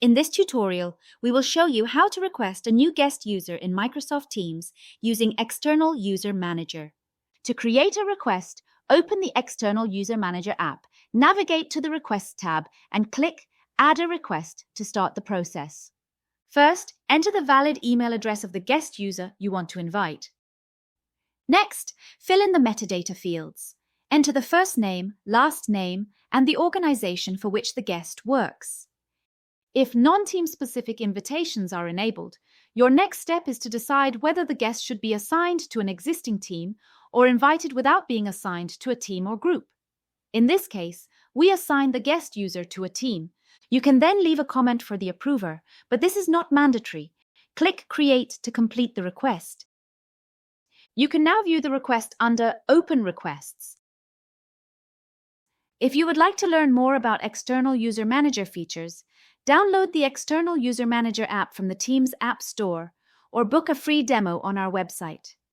In this tutorial, we will show you how to request a new guest user in Microsoft Teams using External User Manager. To create a request, open the External User Manager app, navigate to the Requests tab, and click Add a Request to start the process. First, enter the valid email address of the guest user you want to invite. Next, fill in the metadata fields. Enter the first name, last name, and the organization for which the guest works. If non-team specific invitations are enabled, your next step is to decide whether the guest should be assigned to an existing team or invited without being assigned to a team or group. In this case, we assign the guest user to a team. You can then leave a comment for the approver, but this is not mandatory. Click Create to complete the request. You can now view the request under Open Requests. If you would like to learn more about External User Manager features, download the External User Manager app from the Teams App Store or book a free demo on our website.